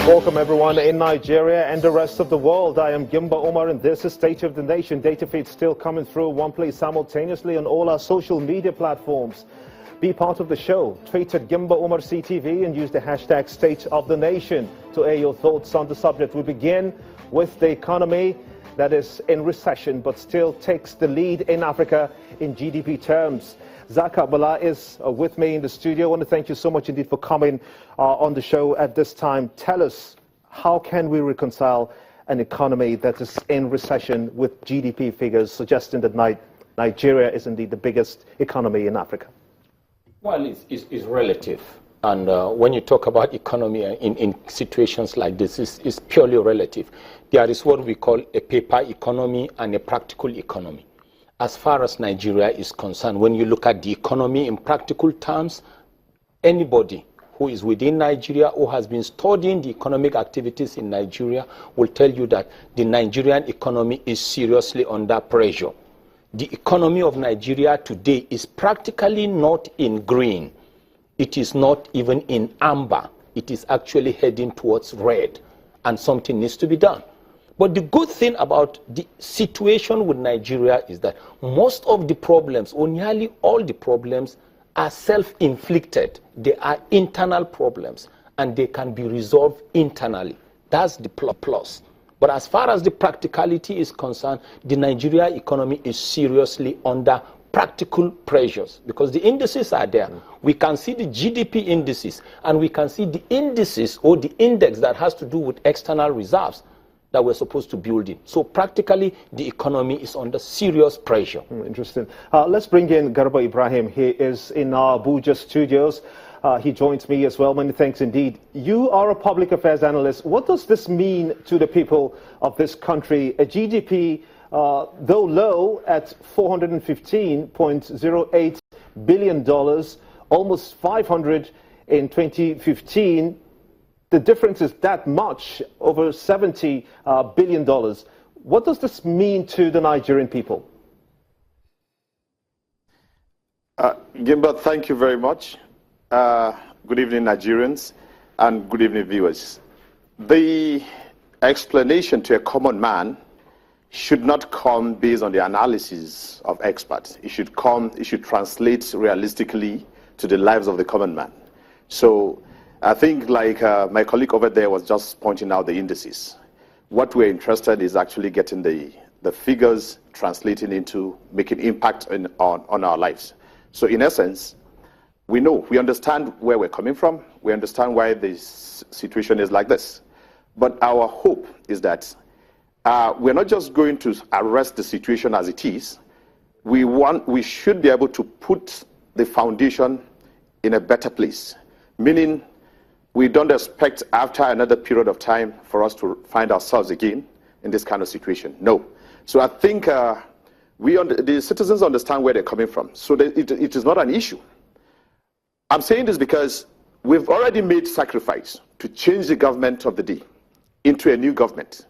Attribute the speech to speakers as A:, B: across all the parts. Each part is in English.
A: Welcome everyone in Nigeria and the rest of the world. I am Gimba Omar and this is State of the Nation. Data feeds still coming through one place simultaneously on all our social media platforms. Be part of the show. Tweet at Gimba Omar CTV and use the hashtag State of the Nation to air your thoughts on the subject. We begin with the economy that is in recession but still takes the lead in Africa in GDP terms. Zaka Bala is with me in the studio. I want to thank you so much indeed for coming on the show at this time. Tell us, how can we reconcile an economy that is in recession with GDP figures suggesting that Nigeria is indeed the biggest economy in Africa?
B: Well, it's relative. And when you talk about economy in situations like this, it's purely relative. There is what we call a paper economy and a practical economy. As far as Nigeria is concerned, when you look at the economy in practical terms, anybody who is within Nigeria or has been studying the economic activities in Nigeria will tell you that the Nigerian economy is seriously under pressure. The economy of Nigeria today is practically not in green. It is not even in amber. It is actually heading towards red, and something needs to be done. But the good thing about the situation with Nigeria is that most of the problems, or nearly all the problems, are self-inflicted. They are internal problems, and they can be resolved internally. That's the plus. But as far as the practicality is concerned, the Nigeria economy is seriously under practical pressures because the indices are there. We can see the GDP indices, and we can see the indices or the index that has to do with external reserves that we're supposed to build in. So practically, the economy is under serious pressure.
A: Interesting. Let's bring in Garba Ibrahim. He is in our Abuja studios. He joins me as well. Many thanks indeed. You are a public affairs analyst. What does this mean to the people of this country? A GDP, though low at $415.08 billion, almost 500 in 2015, the difference is that much, over $70 billion. What does this mean to the Nigerian people?
C: Gimba, thank you very much. Good evening, Nigerians, and good evening, viewers. The explanation to a common man should not come based on the analysis of experts. It should translate realistically to the lives of the common man. So I think, like my colleague over there was just pointing out the indices. What we're interested in is actually getting the figures translating into making impact on our lives. So in essence, we understand where we're coming from. We understand why this situation is like this. But our hope is that we're not just going to arrest the situation as it is. We should be able to put the foundation in a better place, meaning we don't expect after another period of time for us to find ourselves again in this kind of situation. No. So I think the citizens understand where they're coming from. So it is not an issue. I'm saying this because we've already made sacrifice to change the government of the day into a new government.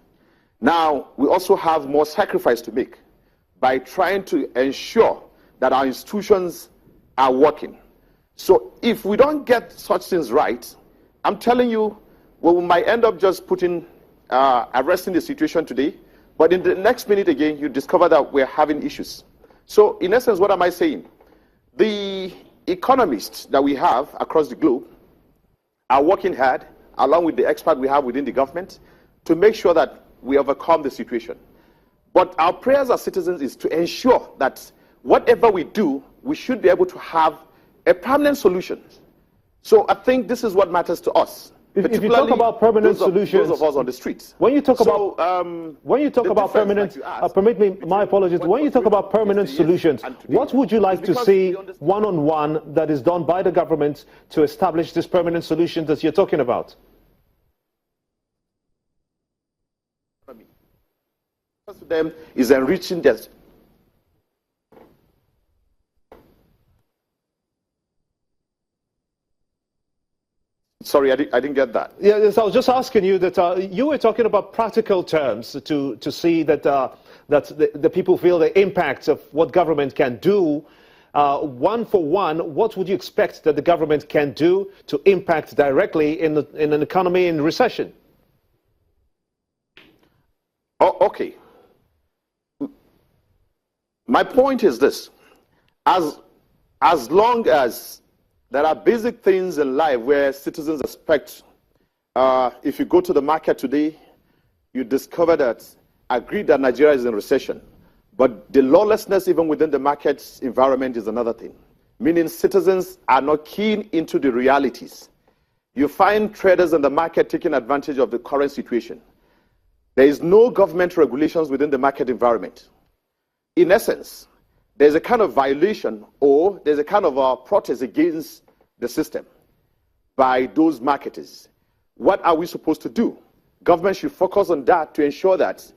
C: Now, we also have more sacrifice to make by trying to ensure that our institutions are working. So if we don't get such things right, I'm telling you, we might end up just arresting the situation today, but in the next minute again, you discover that we're having issues. So in essence, what am I saying? The economists that we have across the globe are working hard, along with the experts we have within the government, to make sure that we overcome the situation. But our prayers as citizens is to ensure that whatever we do, we should be able to have a permanent solution. So I think this is what matters to us.
A: If you talk about permanent solutions,
C: those of us on the streets.
A: When you talk about permanent, permit me, my apologies. When you talk about permanent solutions, what would you like to see one-on-one that is done by the government to establish this permanent solution that you're talking about?
C: First to them is enriching their. Sorry, I didn't get that.
A: Yes, I was just asking you that you were talking about practical terms to see that the people feel the impact of what government can do. One for one, what would you expect that the government can do to impact directly in an economy in recession?
C: Oh, okay. My point is this. As long as there are basic things in life where citizens expect, if you go to the market today, you discover that, agreed that Nigeria is in recession, but the lawlessness even within the market environment is another thing, meaning citizens are not keen into the realities. You find traders in the market taking advantage of the current situation. There is no government regulations within the market environment. In essence, there's a kind of violation or there's a kind of protest against the system by those marketers. What are we supposed to do? Government should focus on that to ensure that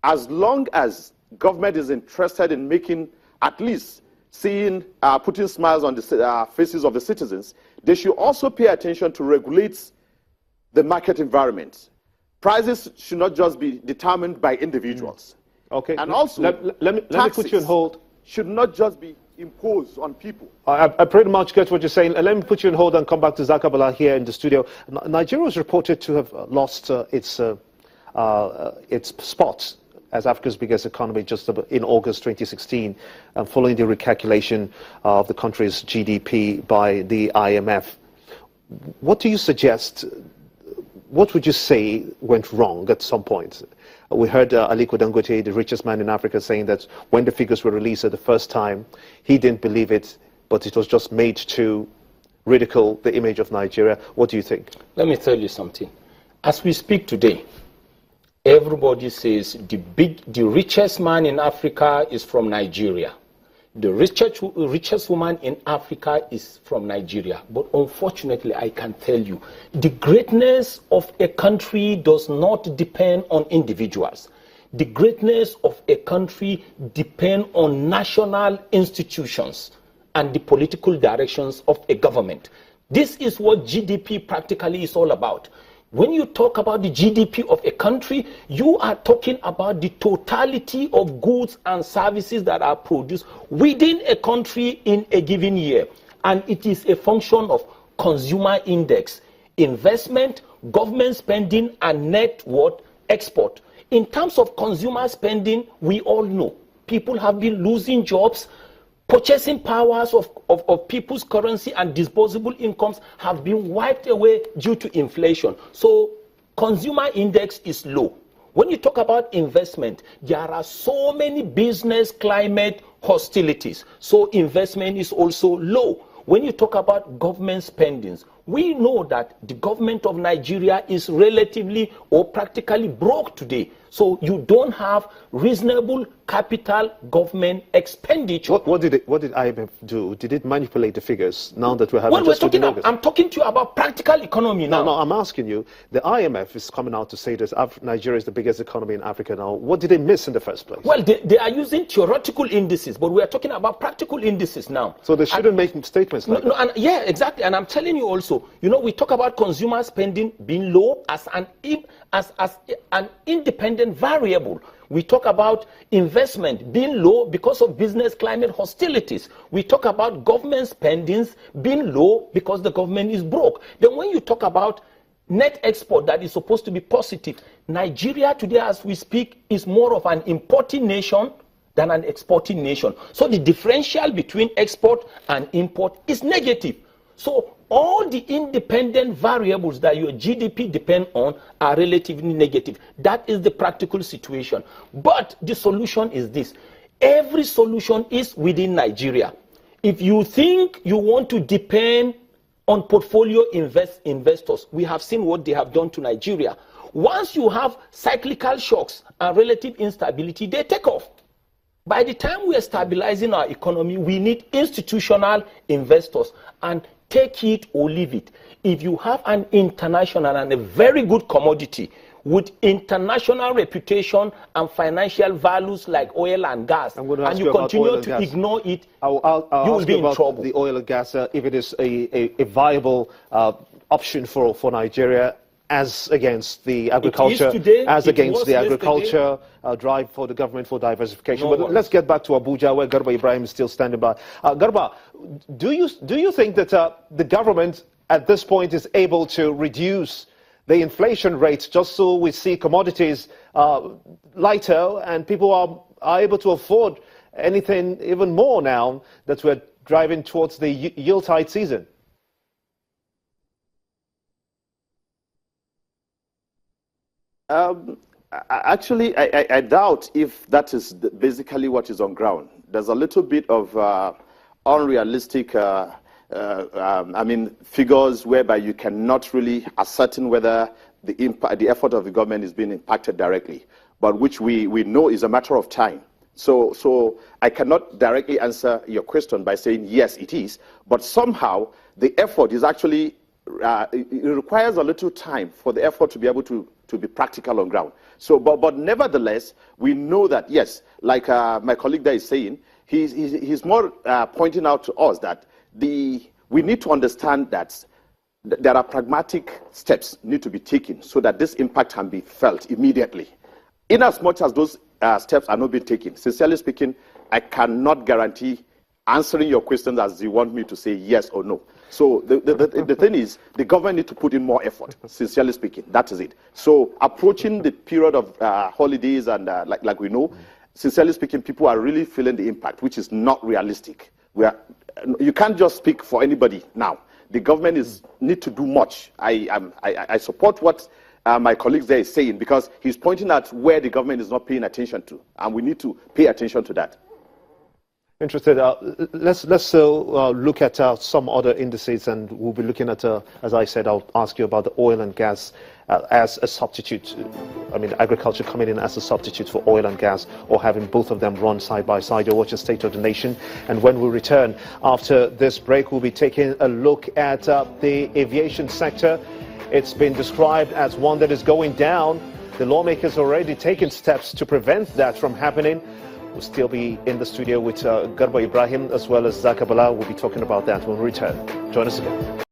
C: as long as government is interested in making, at least seeing, putting smiles on the faces of the citizens, they should also pay attention to regulate the market environment. Prices should not just be determined by individuals.
A: Okay.
C: And also,
A: let me put you on hold.
C: Should not just be imposed on people.
A: I pretty much get what you're saying. Let me put you on hold and come back to Zakabala here in the studio. Nigeria was reported to have lost its spot as Africa's biggest economy just in August 2016, following the recalculation of the country's GDP by the IMF. What do you suggest? What would you say went wrong at some point? We heard Aliko Dangote, the richest man in Africa, saying that when the figures were released at the first time, he didn't believe it, but it was just made to ridicule the image of Nigeria. What do you think?
B: Let me tell you something. As we speak today, everybody says the richest man in Africa is from Nigeria. The richest woman in Africa is from Nigeria. But unfortunately, I can tell you, the greatness of a country does not depend on individuals. The greatness of a country depends on national institutions and the political directions of a government. This is what GDP practically is all about. When you talk about the GDP of a country, you are talking about the totality of goods and services that are produced within a country in a given year. And it is a function of consumer index, investment, government spending, and net worth export. In terms of consumer spending, we all know people have been losing jobs. Purchasing powers of people's currency and disposable incomes have been wiped away due to inflation. So consumer index is low. When you talk about investment, there are so many business climate hostilities. So investment is also low. When you talk about government spendings, we know that the government of Nigeria is relatively or practically broke today. So you don't have reasonable capital government expenditure.
A: What did IMF do? Did it manipulate the figures now that we're having
B: I'm talking to you about practical economy now.
A: No, I'm asking you. The IMF is coming out to say that Nigeria is the biggest economy in Africa now. What did they miss in the first place?
B: Well, they are using theoretical indices, but we are talking about practical indices now.
A: So they shouldn't make statements like that.
B: Yeah, exactly. And I'm telling you also, we talk about consumer spending being low as an independent variable. We talk about investment being low because of business climate hostilities. We talk about government spendings being low because the government is broke. Then when you talk about net export that is supposed to be positive, Nigeria today as we speak is more of an importing nation than an exporting nation. So the differential between export and import is negative. So all the independent variables that your GDP depend on are relatively negative. That is the practical situation. But the solution is this. Every solution is within Nigeria. If you think you want to depend on portfolio investors, we have seen what they have done to Nigeria. Once you have cyclical shocks and relative instability, they take off. By the time we are stabilizing our economy, we need institutional investors. And take it or leave it. If you have an international and a very good commodity with international reputation and financial values like oil and gas, and you continue to ignore it, you will be in trouble.
A: The oil and gas, if it is a viable option for Nigeria, as against the agriculture, drive for the government for diversification. But let's get back to Abuja, where Garba Ibrahim is still standing by. Garba, do you think that the government at this point is able to reduce the inflation rate, just so we see commodities lighter and people are able to afford anything even more now that we're driving towards the Yuletide season?
C: Actually, I doubt if that is basically what is on ground. There's a little bit of unrealistic figures whereby you cannot really ascertain whether the effort of the government is being impacted directly, but which we know is a matter of time. So I cannot directly answer your question by saying yes, it is, but somehow the effort is actually, it requires a little time for the effort to be able to be practical on ground. So, but nevertheless, we know that, yes, like my colleague there is saying, he's more pointing out to us that we need to understand that there are pragmatic steps need to be taken so that this impact can be felt immediately. In as much as those steps are not being taken, sincerely speaking, I cannot guarantee answering your questions as you want me to say yes or no. So the thing is, the government needs to put in more effort, sincerely speaking. That is it. So approaching the period of holidays and like we know, sincerely speaking, people are really feeling the impact, which is not realistic. You can't just speak for anybody now. The government need to do much. I support what my colleague there is saying, because he's pointing out where the government is not paying attention to, and we need to pay attention to that.
A: Interested. Let's look at some other indices, and we'll be looking at, as I said, I'll ask you about the oil and gas as a substitute. I mean, agriculture coming in as a substitute for oil and gas, or having both of them run side by side. You're watching State of the Nation. And when we return after this break, we'll be taking a look at the aviation sector. It's been described as one that is going down. The lawmakers are already taking steps to prevent that from happening. We'll still be in the studio with Garba Ibrahim as well as Zaka Bala. We'll be talking about that when we return. Join us again.